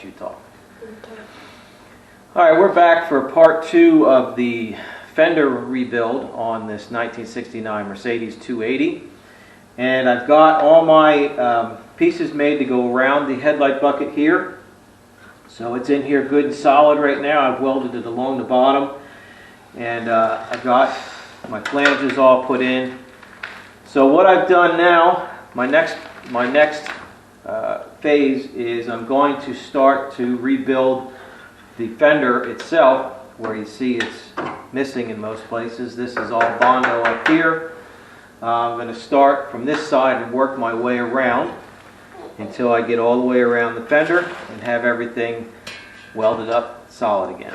you talk. Okay. All right, we're back for part 2 of the fender rebuild on this 1969 Mercedes 280. And I've got all my pieces made to go around the headlight bucket here. So it's in here good and solid right now. I've welded it along the bottom. And I've got my flanges all put in. So what I've done now, my next phase is I'm going to start to rebuild the fender itself, where you see it's missing in most places. This is all Bondo up here. I'm going to start from this side and work my way around until I get all the way around the fender and have everything welded up solid again.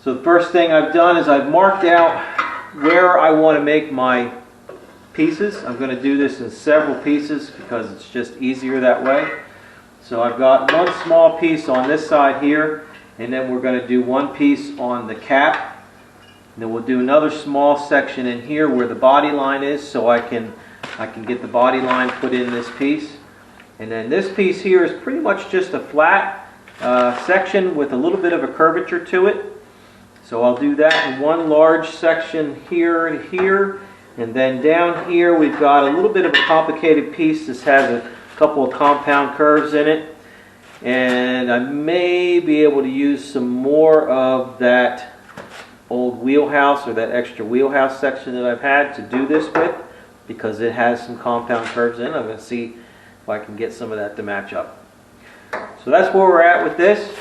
So the first thing I've done is I've marked out where I want to make my pieces. I'm going to do this in several pieces because it's just easier that way. So I've got one small piece on this side here, and then we're going to do one piece on the cap. And then we'll do another small section in here where the body line is, so I can get the body line put in this piece. And then this piece here is pretty much just a flat section with a little bit of a curvature to it. So I'll do that in one large section here and here. And then down here we've got a little bit of a complicated piece. This has a couple of compound curves in it. And I may be able to use some more of that old wheelhouse or that extra wheelhouse section that I've had to do this with, because it has some compound curves in it. I'm going to see if I can get some of that to match up. So that's where we're at with this.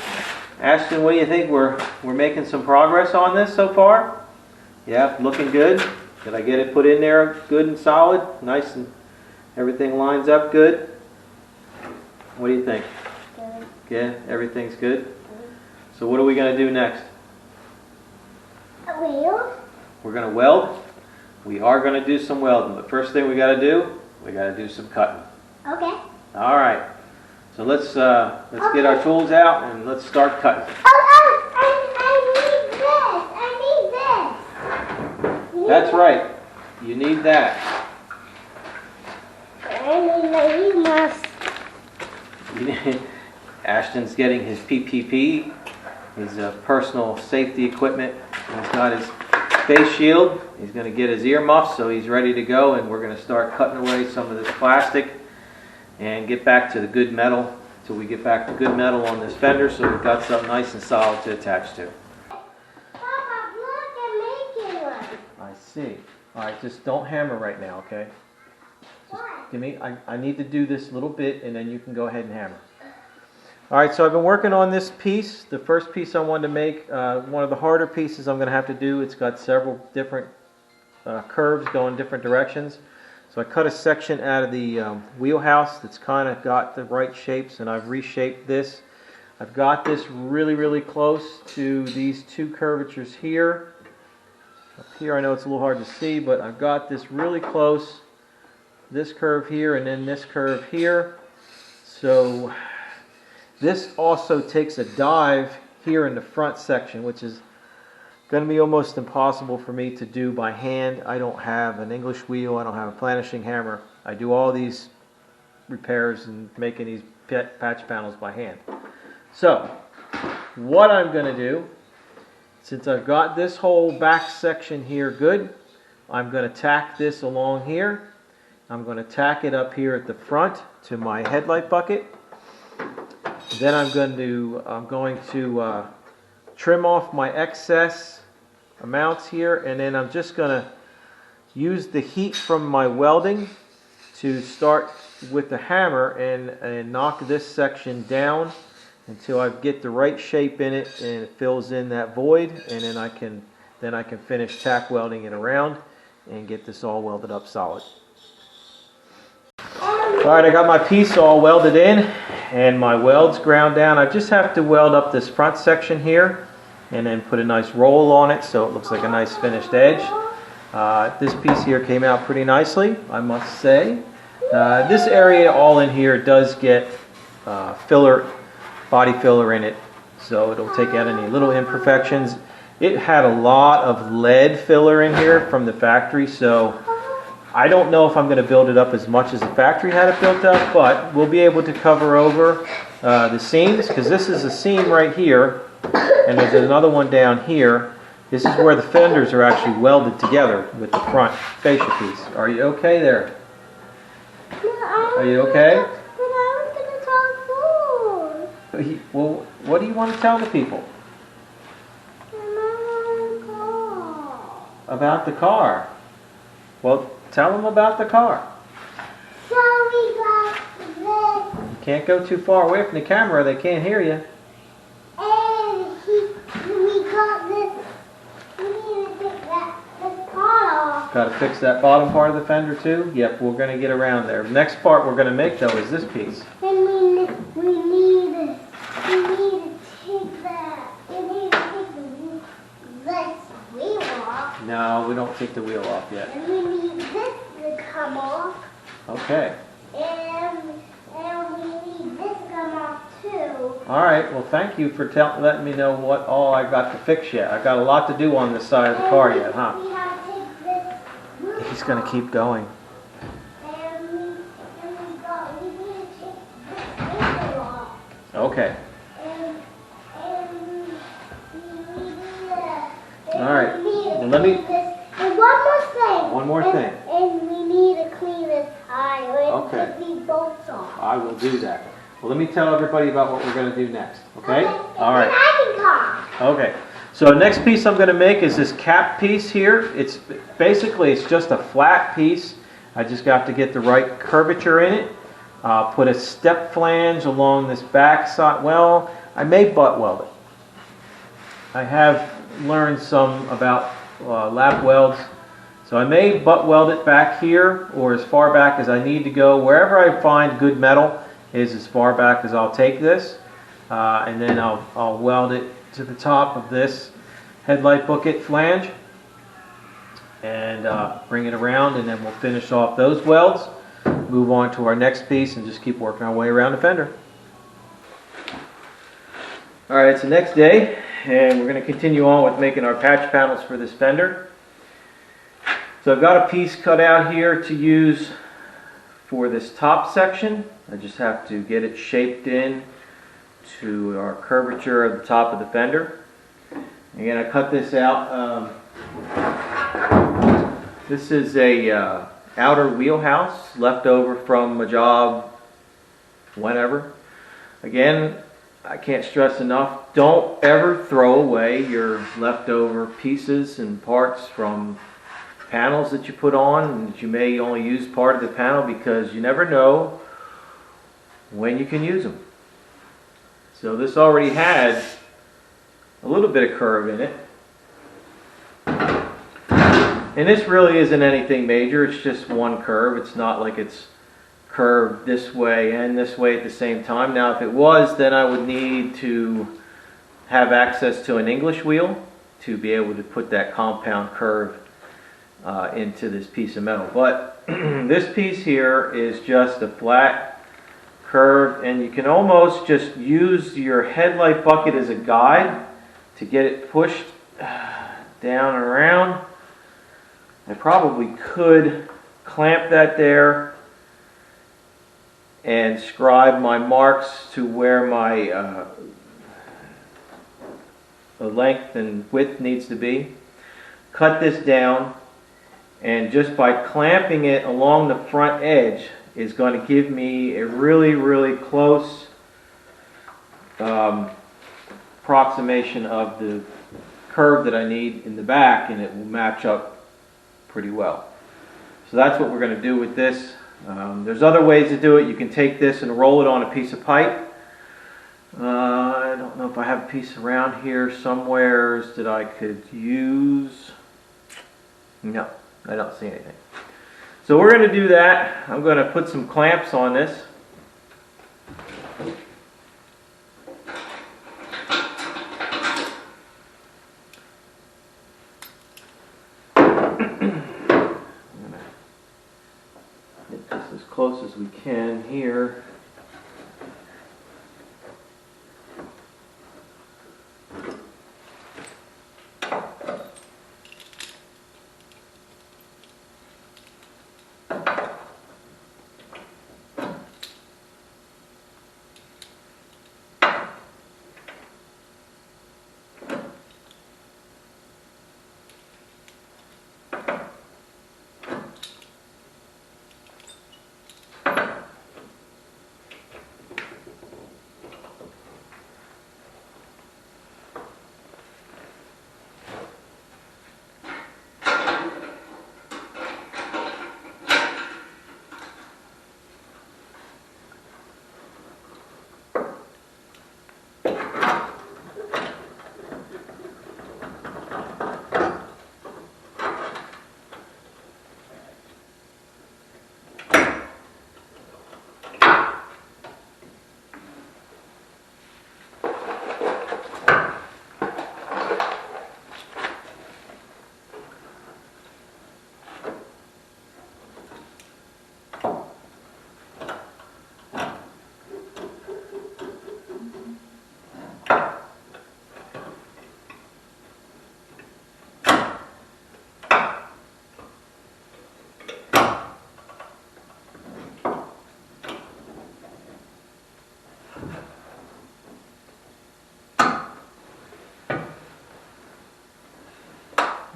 Ashton, what do you think? We're making some progress on this so far? Yeah, looking good. Did I get it put in there good and solid? Nice, and everything lines up good? What do you think? Good. Yeah, everything's good? So what are we going to do next? Wheel. We're going to weld. We are going to do some welding. The first thing we got to do, we got to do some cutting. Okay. All right. So let's get our tools out and let's start cutting. I need this. That's right. You need that. I need Ashton's getting his PPE, his personal safety equipment. He's got his face shield. He's going to get his ear muffs, so he's ready to go. And we're going to start cutting away some of this plastic and get back to the good metal till we get back to good metal on this fender, so we've got something nice and solid to attach to. Papa, look, I'm making one. I see. All right, just don't hammer right now, okay? Just give me. I need to do this little bit, and then you can go ahead and hammer. All right, so I've been working on this piece. The first piece I wanted to make, one of the harder pieces I'm going to have to do. It's got several different curves going different directions. So I cut a section out of the wheelhouse that's kind of got the right shapes, and I've reshaped this. I've got this really, really close to these two curvatures here. Up here I know it's a little hard to see, but I've got this really close. This curve here and then this curve here. So this also takes a dive here in the front section, which is going to be almost impossible for me to do by hand. I don't have an English wheel. I don't have a planishing hammer. I do all these repairs and making these patch panels by hand. So what I'm going to do, since I've got this whole back section here good, I'm going to tack this along here. I'm going to tack it up here at the front to my headlight bucket. Then I'm going to trim off my excess amounts here, and then I'm just going to use the heat from my welding to start with the hammer and knock this section down until I get the right shape in it and it fills in that void, and then I can finish tack welding it around and get this all welded up solid. Alright, I got my piece all welded in and my welds ground down. I just have to weld up this front section here and then put a nice roll on it so it looks like a nice finished edge. This piece here came out pretty nicely, I must say. This area all in here does get body filler in it, so it'll take out any little imperfections. It had a lot of lead filler in here from the factory, so I don't know if I'm going to build it up as much as the factory had it built up, but we'll be able to cover over the seams, because this is a seam right here, and there's another one down here. This is where the fenders are actually welded together with the front fascia piece. Are you okay there? Are you okay? But I was gonna talk food. Well, what do you want to tell the people about the car? Well, tell them about the car. So we got this, You can't go too far away from the camera, they can't hear you. and we got this. We need to take this part off. Got to fix that bottom part of the fender too? Yep, we're going to get around there. The next part we're going to make though is this piece. And we need to take that. We need to take this wheel off. No, we don't take the wheel off yet. And we need this to come off. Okay. And we need this to come off too. All right, well thank you for letting me know what all I got to fix yet. I've got a lot to do on this side of the car yet, huh? We have to take this roof He's going to off. keep going. And we need to take this wheel off. Okay. And we need All right. Well, let me- And one more thing. One more thing. And we need to clean this tire and Okay. take these bolts off. I will do that. Well, let me tell everybody about what we're going to do next, okay? And All right. then I can talk. Okay, so the next piece I'm going to make is this cap piece here. It's just a flat piece. I just got to get the right curvature in it. Put a step flange along this back side. Well, I may butt weld it. I have learned some about lap welds. So I may butt weld it back here or as far back as I need to go. Wherever I find good metal is as far back as I'll take this. And then I'll weld it to the top of this headlight bucket flange and bring it around, and then we'll finish off those welds, move on to our next piece, and just keep working our way around the fender. Alright, it's the next day, and we're going to continue on with making our patch panels for this fender. So I've got a piece cut out here to use for this top section. I just have to get it shaped in to our curvature of the top of the fender. Again, I cut this out. This is a outer wheelhouse left over from a job whenever. Again, I can't stress enough, don't ever throw away your leftover pieces and parts from panels that you put on and that you may only use part of the panel, because you never know when you can use them. So this already had a little bit of curve in it. And this really isn't anything major, it's just one curve. It's not like it's curved this way and this way at the same time. Now if it was, then I would need to have access to an English wheel to be able to put that compound curve into this piece of metal. But this piece here is just a flat curve, and you can almost just use your headlight bucket as a guide to get it pushed down and around. I probably could clamp that there and scribe my marks to where my the length and width needs to be. Cut this down, and just by clamping it along the front edge is going to give me a really, really close approximation of the curve that I need in the back, and it will match up pretty well. So that's what we're going to do with this. There's other ways to do it. You can take this and roll it on a piece of pipe. I don't know if I have a piece around here somewhere that I could use. No, I don't see anything. So we're going to do that. I'm going to put some clamps on this. Get this as close as we can here.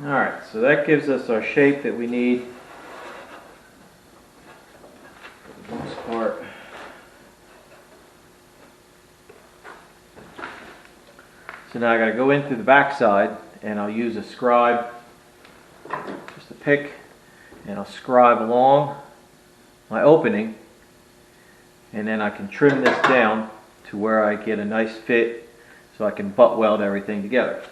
Alright, so that gives us our shape that we need for the most part. So now I got to go in through the back side, and I'll use a scribe, just a pick, and I'll scribe along my opening, and then I can trim this down to where I get a nice fit so I can butt weld everything together.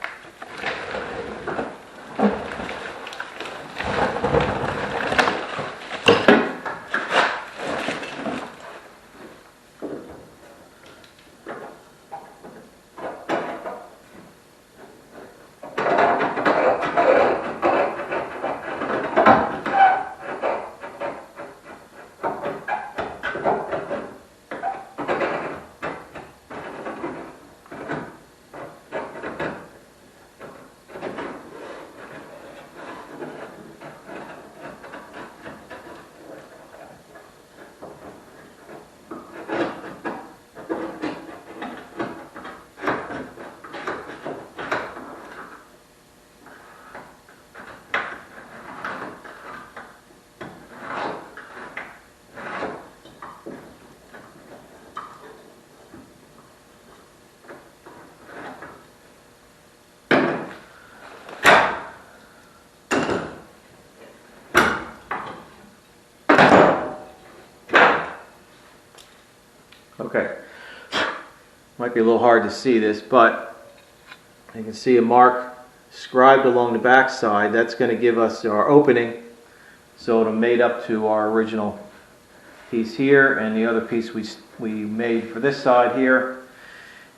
Okay, might be a little hard to see this, but you can see a mark scribed along the back side. That's going to give us our opening, so it'll mate up to our original piece here and the other piece we made for this side here.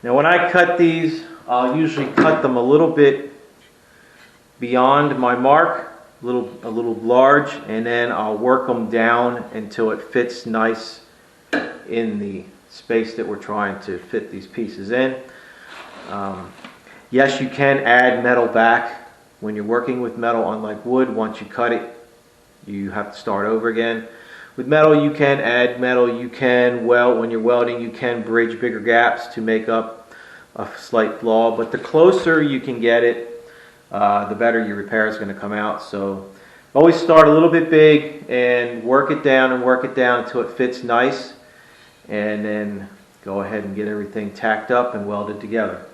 Now when I cut these, I'll usually cut them a little bit beyond my mark, a little large, and then I'll work them down until it fits nice in the space that we're trying to fit these pieces in. Yes, you can add metal back when you're working with metal. Unlike wood, once you cut it, you have to start over again. With metal, you can add metal. You can weld, when you're welding, you can bridge bigger gaps to make up a slight flaw. But the closer you can get it, the better your repair is going to come out. So always start a little bit big and work it down until it fits nice. And then go ahead and get everything tacked up and welded together.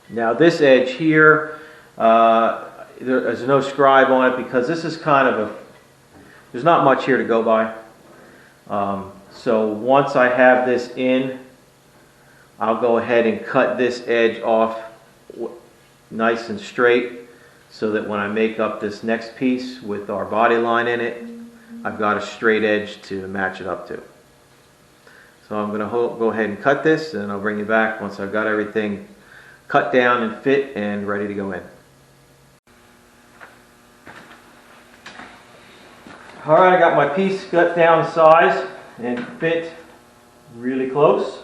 Now this edge here, there's no scribe on it because this is kind of there's not much here to go by. So once I have this in, I'll go ahead and cut this edge off nice and straight so that when I make up this next piece with our body line in it, I've got a straight edge to match it up to. So I'm going to go ahead and cut this, and I'll bring you back once I've got everything cut down and fit and ready to go in. Alright, I got my piece cut down size and fit really close.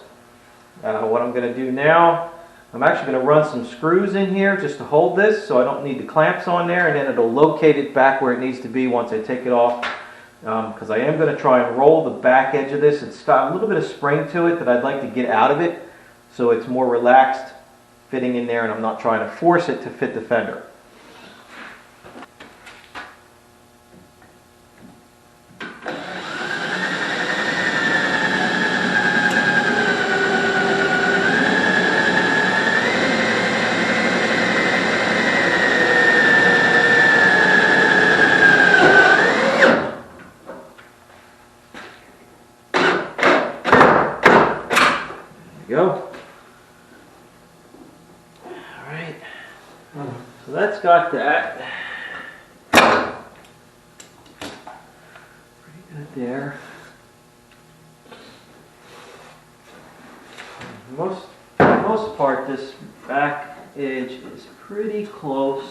What I'm going to do now, I'm actually going to run some screws in here just to hold this so I don't need the clamps on there, and then it'll locate it back where it needs to be once I take it off. Because I am going to try and roll the back edge of this. It's got a little bit of spring to it that I'd like to get out of it so it's more relaxed fitting in there, and I'm not trying to force it to fit the fender. Go. Alright, so that's got that. Pretty good there. For the most part, this back edge is pretty close.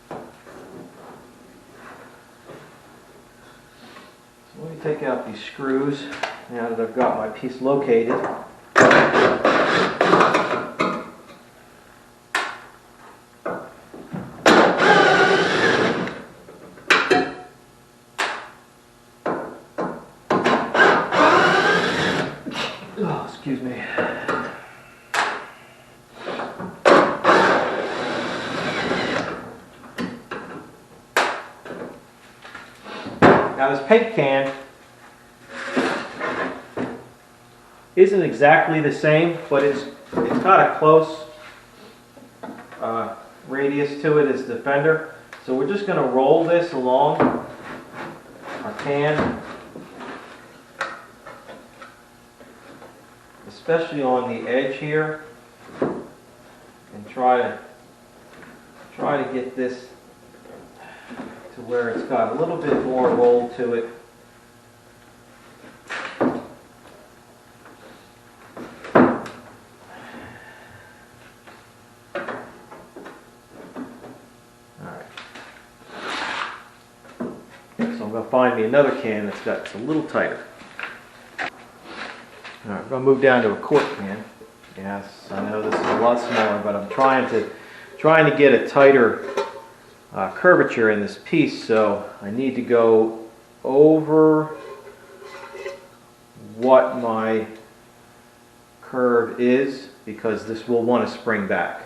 So let me take out these screws. Now that I've got my piece located, oh, excuse me. Now this paint can isn't exactly the same, but it's got a close radius to it as the fender. So we're just going to roll this along our can, especially on the edge here, and try to get this to where it's got a little bit more roll to it. So I'm going to find me another can that's a little tighter. All right, I'm going to move down to a quart can. Yes, I know this is a lot smaller, but I'm trying to get a tighter curvature in this piece, so I need to go over what my curve is, because this will want to spring back.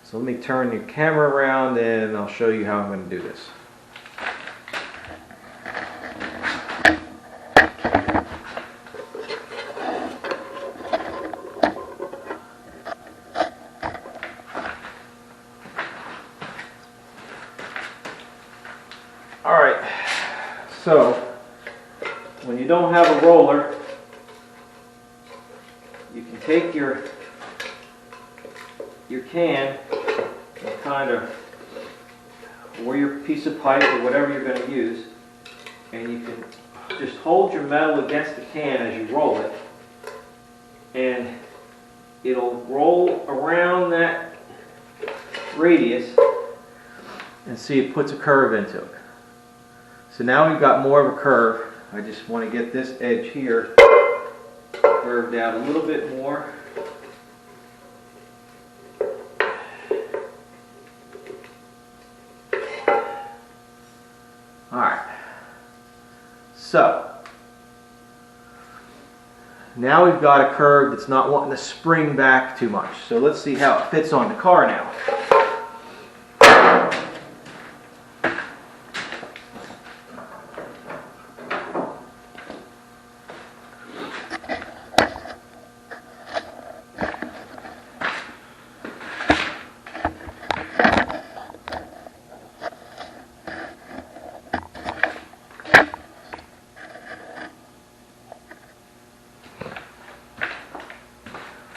So let me turn the camera around and I'll show you how I'm going to do this. Alright, so when you don't have a roller, you can take your can and kind of, or your piece of pipe or whatever you're going to use, and you can just hold your metal against the can as you roll it, and it'll roll around that radius, and see, it puts a curve into it. So now we've got more of a curve. I just want to get this edge here curved out a little bit more. Alright. So now we've got a curve that's not wanting to spring back too much. So let's see how it fits on the car now.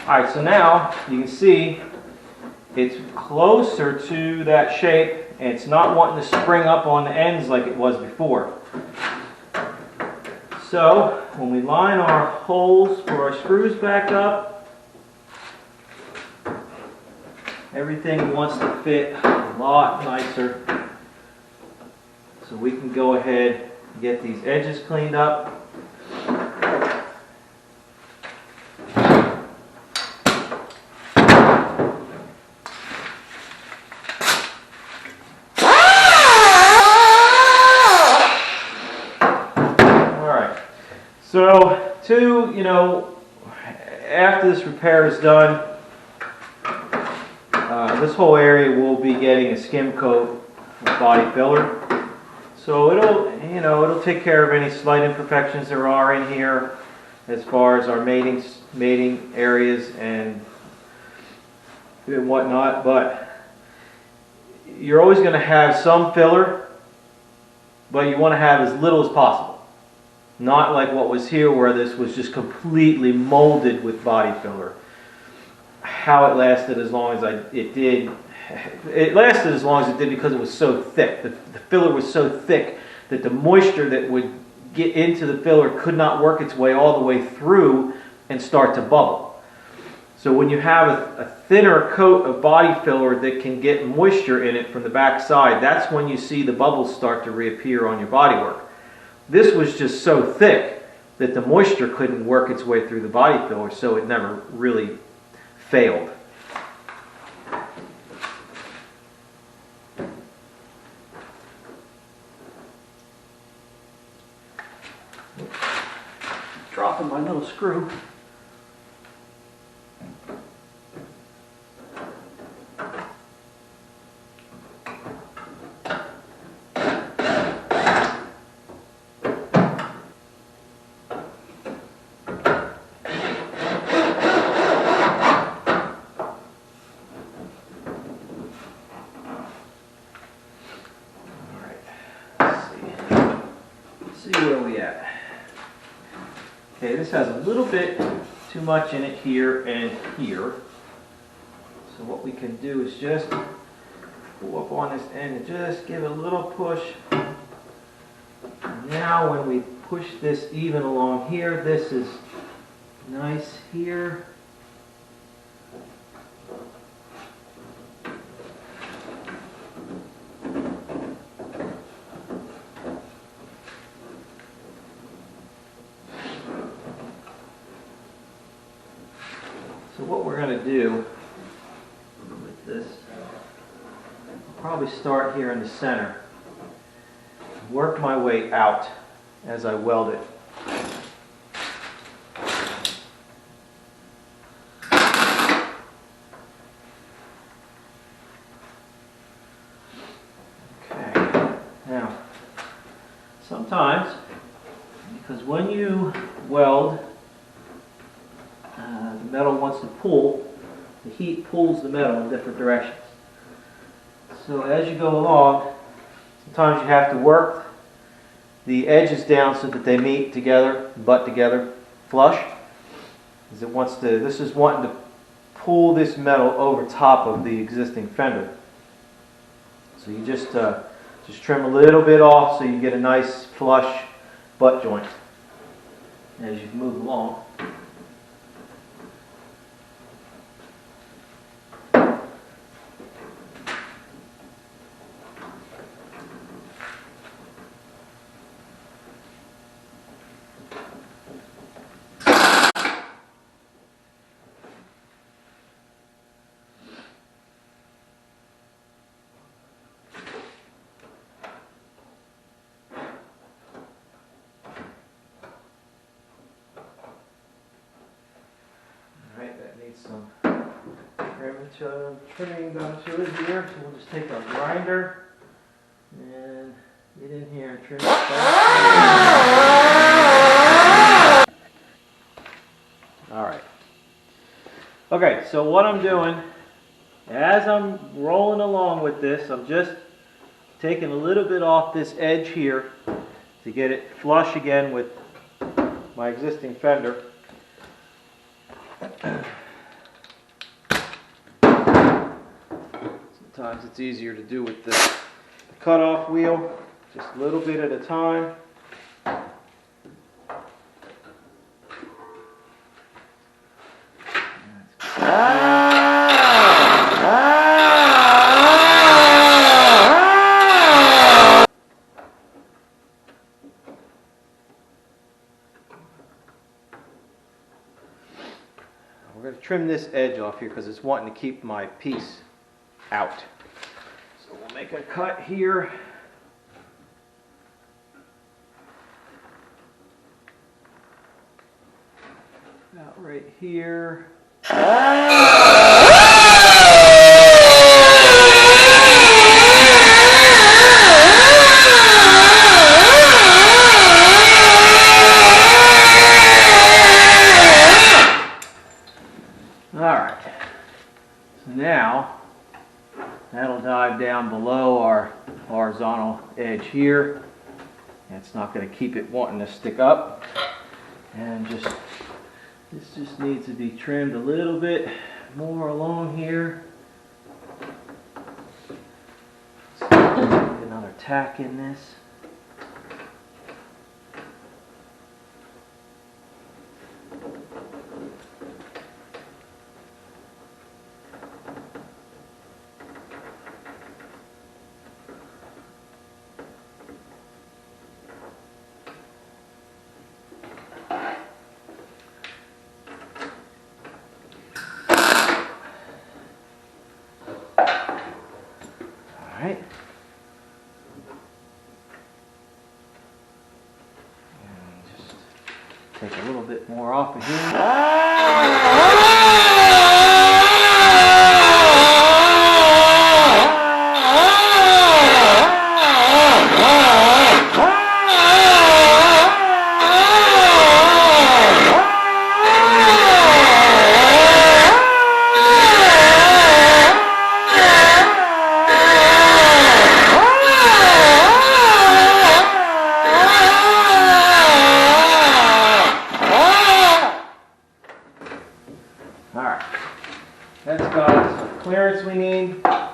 Alright, so now you can see it's closer to that shape, and it's not wanting to spring up on the ends like it was before. So when we line our holes for our screws back up, everything wants to fit a lot nicer. So we can go ahead and get these edges cleaned up. So, after this repair is done, this whole area will be getting a skim coat of body filler. So it'll take care of any slight imperfections there are in here as far as our mating areas and whatnot. But you're always going to have some filler, but you want to have as little as possible. Not like what was here, where this was just completely molded with body filler. How it lasted as long as it did. It lasted as long as it did because it was so thick. The filler was so thick that the moisture that would get into the filler could not work its way all the way through and start to bubble. So when you have a thinner coat of body filler that can get moisture in it from the back side, that's when you see the bubbles start to reappear on your bodywork. This was just so thick that the moisture couldn't work its way through the body filler, so it never really failed. Dropping my little screw. this has a little bit too much in it here and here. So what we can do is just pull up on this end and just give it a little push. And now when we push this even along here, this is nice here. So what we're going to do with this, I'll probably start here in the center, work my way out as I weld it. Okay, now sometimes, because when you weld, the metal wants to pull, the heat pulls the metal in different directions. So as you go along, sometimes you have to work the edges down so that they meet together, butt together, flush. Because it wants to, this is wanting to pull this metal over top of the existing fender. So you just trim a little bit off so you get a nice flush butt joint as you move along. Some trimming done to it here, so we'll just take our grinder and get in here and trim it back. Alright. Okay, so what I'm doing, as I'm rolling along with this, I'm just taking a little bit off this edge here to get it flush again with my existing fender. Sometimes it's easier to do with the cutoff wheel, just a little bit at a time. We're going to trim this edge off here because it's wanting to keep my piece out. So we'll make a cut here. About right here. Alright. So now that'll dive down below our horizontal edge here. It's not going to keep it wanting to stick up. And this just needs to be trimmed a little bit more along here. Let's get another tack in this. Alright. And just take a little bit more off of here. Alright, that's got some clearance we need. Go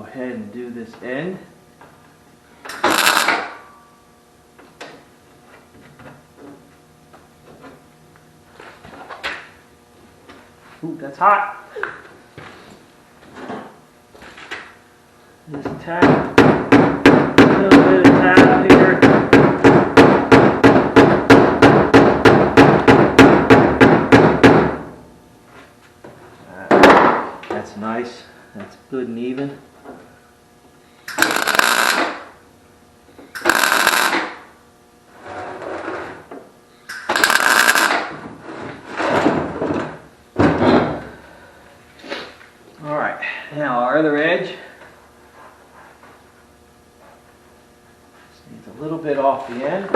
ahead and do this end. Ooh, that's hot. Just tap, a little bit of tap here. That's nice. That's good and even. All right, now our other edge. Just needs a little bit off the end.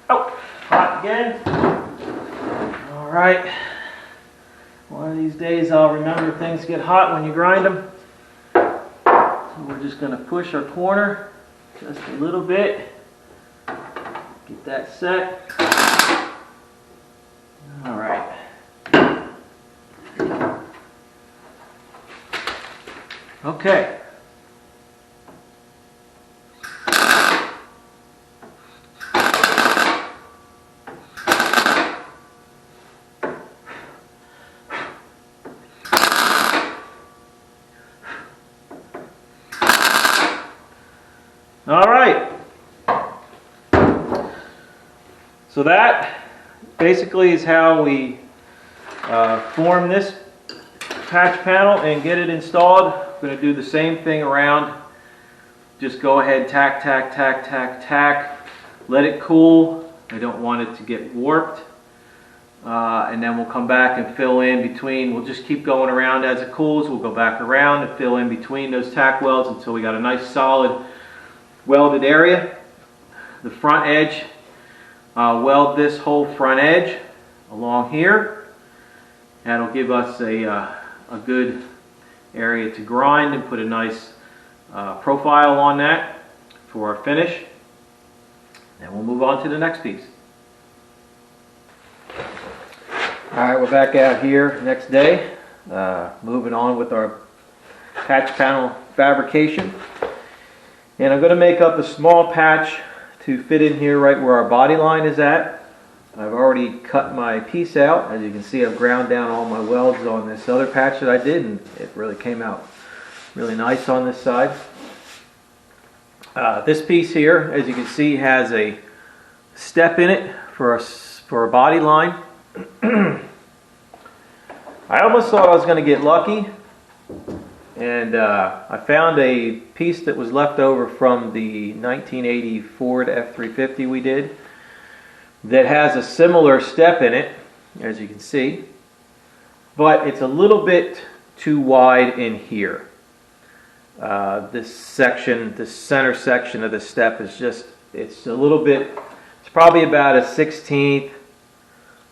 Oh, hot again. All right. One of these days I'll remember things get hot when you grind them. So we're just going to push our corner just a little bit. Get that set. All right. Okay. All right. So that basically is how we form this patch panel and get it installed. I'm going to do the same thing around. Just go ahead, tack, tack, tack, tack, tack. Let it cool. I don't want it to get warped. And then we'll come back and fill in between. We'll just keep going around as it cools. We'll go back around and fill in between those tack welds until we got a nice solid welded area. The front edge, weld this whole front edge along here. That'll give us a good area to grind and put a nice profile on that for our finish. And we'll move on to the next piece. Alright, we're back out here next day, moving on with our patch panel fabrication. And I'm going to make up a small patch to fit in here right where our body line is at. I've already cut my piece out. As you can see, I've ground down all my welds on this other patch that I did, and it really came out really nice on this side. This piece here, as you can see, has a step in it for a body line. I almost thought I was going to get lucky, and I found a piece that was left over from the 1980 Ford F-350 we did that has a similar step in it, as you can see, but it's a little bit too wide in here. This section, the center section of the step is just, it's a little bit, it's probably about a 1/16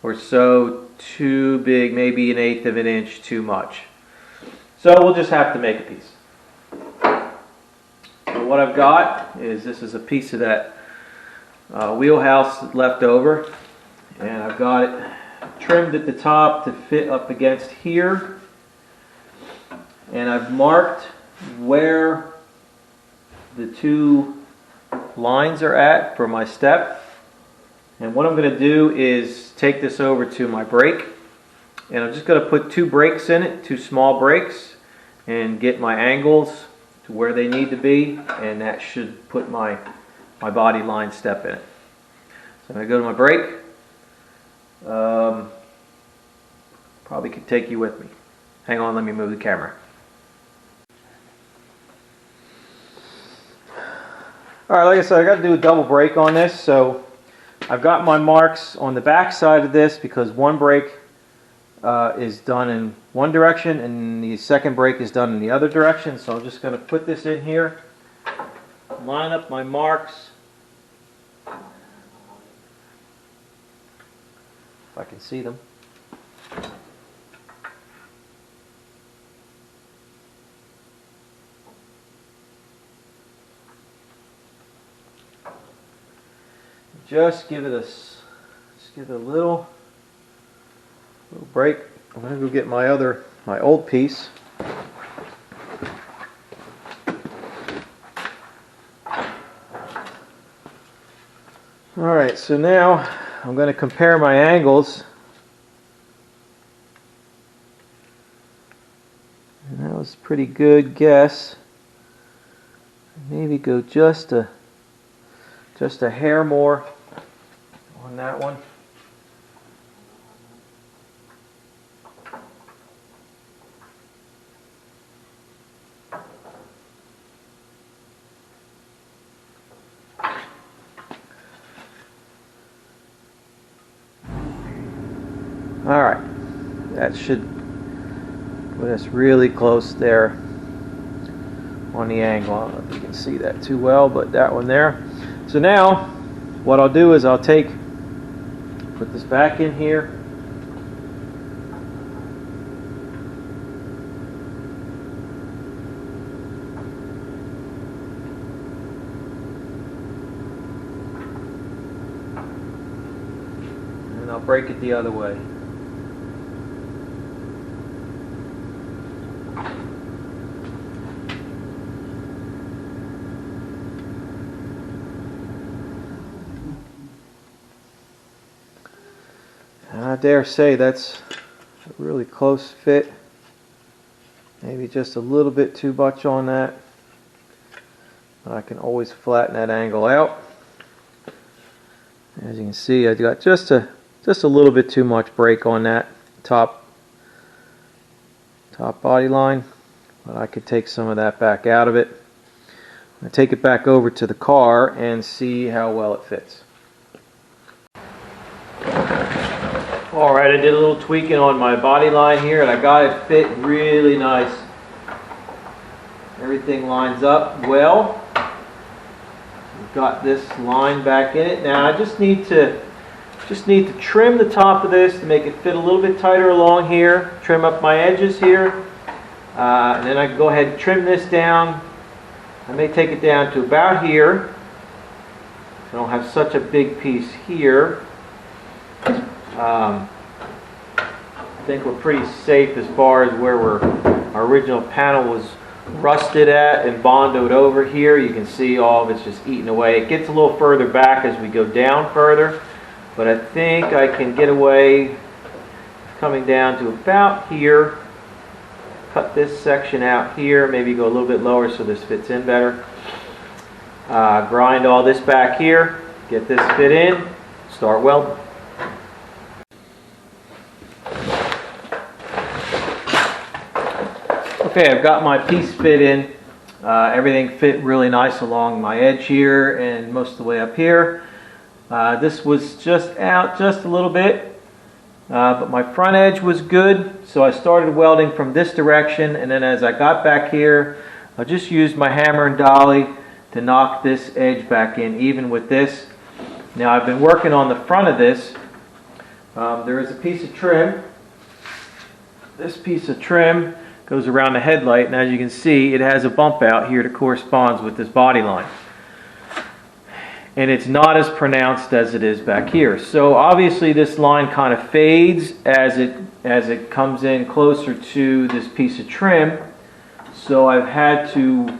or so too big, maybe 1/8 of an inch too much. So we'll just have to make a piece. So what I've got is, this is a piece of that wheelhouse left over, and I've got it trimmed at the top to fit up against here, and I've marked where the two lines are at for my step. And what I'm going to do is take this over to my brake, and I'm just going to put 2 brakes in it, 2 small brakes, and get my angles to where they need to be, and that should put my body line step in it. So I'm going to go to my brake. Probably could take you with me. Hang on, let me move the camera. Alright, like I said, I got to do a double brake on this, so I've got my marks on the back side of this because one brake is done in one direction and the second brake is done in the other direction. So I'm just going to put this in here line up my marks. If I can see them. Just give it a little break. I'm gonna go get my old piece. All right, so now I'm going to compare my angles. And that was a pretty good guess. Maybe go just a hair more on that one. All right, that should put us really close there on the angle. I don't know if you can see that too well, but that one there. So now, what I'll do is I'll put this back in here. And I'll break it the other way. I dare say that's a really close fit. Maybe just a little bit too much on that. But I can always flatten that angle out. As you can see, I got just a little bit too much break on that top body line. But I could take some of that back out of it. I take it back over to the car and see how well it fits. Alright, I did a little tweaking on my body line here and I got it fit really nice. Everything lines up well. We've got this line back in it. Now I just need to trim the top of this to make it fit a little bit tighter along here. Trim up my edges here. And then I can go ahead and trim this down. I may take it down to about here. I don't have such a big piece here. I think we're pretty safe as far as where our original panel was rusted at and bondoed over here. You can see all of it's just eaten away. It gets a little further back as we go down further, but I think I can get away coming down to about here. Cut this section out here, maybe go a little bit lower so this fits in better. Grind all this back here, get this fit in, start welding. Okay, I've got my piece fit in. Everything fit really nice along my edge here and most of the way up here. This was just out just a little bit, but my front edge was good, so I started welding from this direction, and then as I got back here, I just used my hammer and dolly to knock this edge back in even with this. Now I've been working on the front of this. There is a piece of trim. This piece of trim goes around the headlight, and as you can see, it has a bump out here that corresponds with this body line. And it's not as pronounced as it is back here. So obviously this line kind of fades as it comes in closer to this piece of trim. So I've had to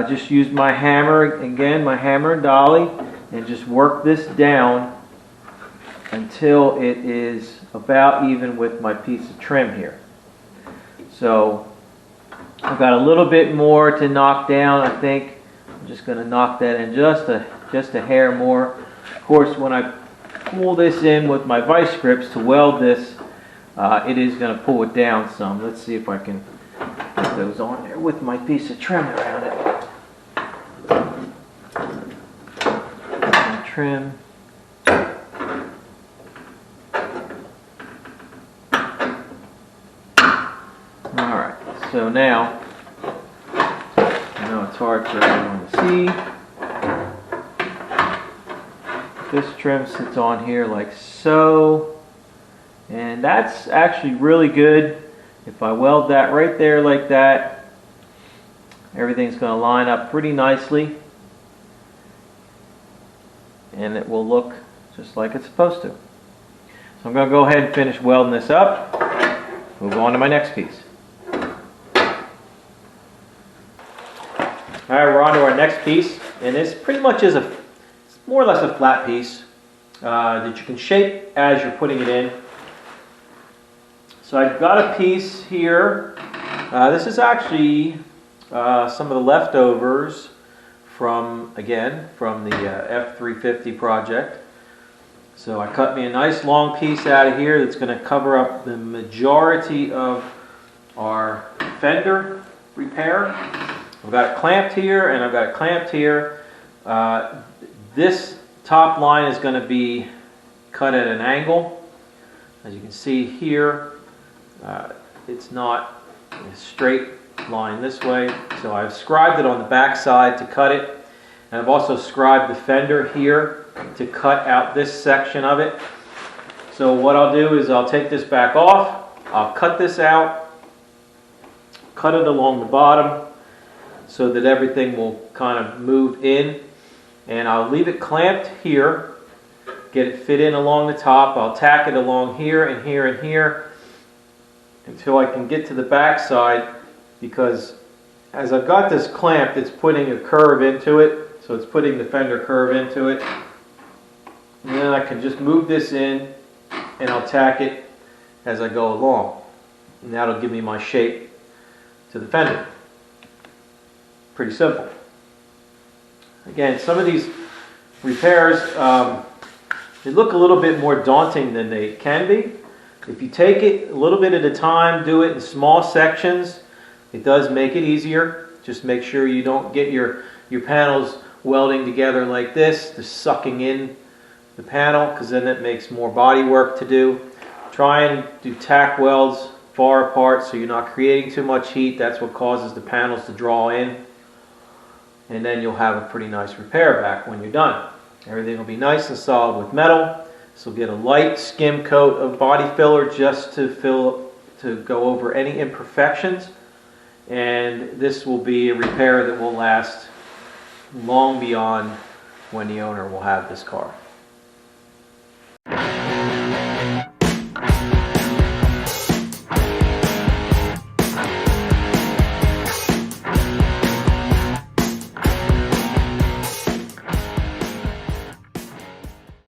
just use my hammer, again, my hammer and dolly, and just work this down until it is about even with my piece of trim here. So I've got a little bit more to knock down, I think. I'm just going to knock that in just a hair more. Of course, when I pull this in with my vice grips to weld this, it is going to pull it down some. Let's see if I can get those on there with my piece of trim around it. And trim. So now, I know it's hard for everyone to see. This trim sits on here like so. And that's actually really good. If I weld that right there like that, everything's going to line up pretty nicely. And it will look just like it's supposed to. So I'm going to go ahead and finish welding this up. Move on to my next piece. Alright, we're on to our next piece. And this pretty much is it's more or less a flat piece that you can shape as you're putting it in. So I've got a piece here. This is actually some of the leftovers from the F350 project. So I cut me a nice long piece out of here that's going to cover up the majority of our fender repair. I've got it clamped here and I've got it clamped here. This top line is going to be cut at an angle. As you can see here, it's not a straight line this way. So I've scribed it on the back side to cut it. And I've also scribed the fender here to cut out this section of it. So what I'll do is I'll take this back off, I'll cut this out, cut it along the bottom so that everything will kind of move in, and I'll leave it clamped here, get it fit in along the top. I'll tack it along here and here and here until I can get to the back side, because as I've got this clamped, it's putting a curve into it. So it's putting the fender curve into it. And then I can just move this in and I'll tack it as I go along. And that'll give me my shape to the fender. Pretty simple. Again, some of these repairs, they look a little bit more daunting than they can be. If you take it a little bit at a time, do it in small sections, it does make it easier. Just make sure you don't get your panels welding together like this, just sucking in the panel, because then it makes more body work to do. Try and do tack welds far apart so you're not creating too much heat. That's what causes the panels to draw in. And then you'll have a pretty nice repair back when you're done. Everything will be nice and solid with metal. This will get a light skim coat of body filler just to go over any imperfections. And this will be a repair that will last long beyond when the owner will have this car.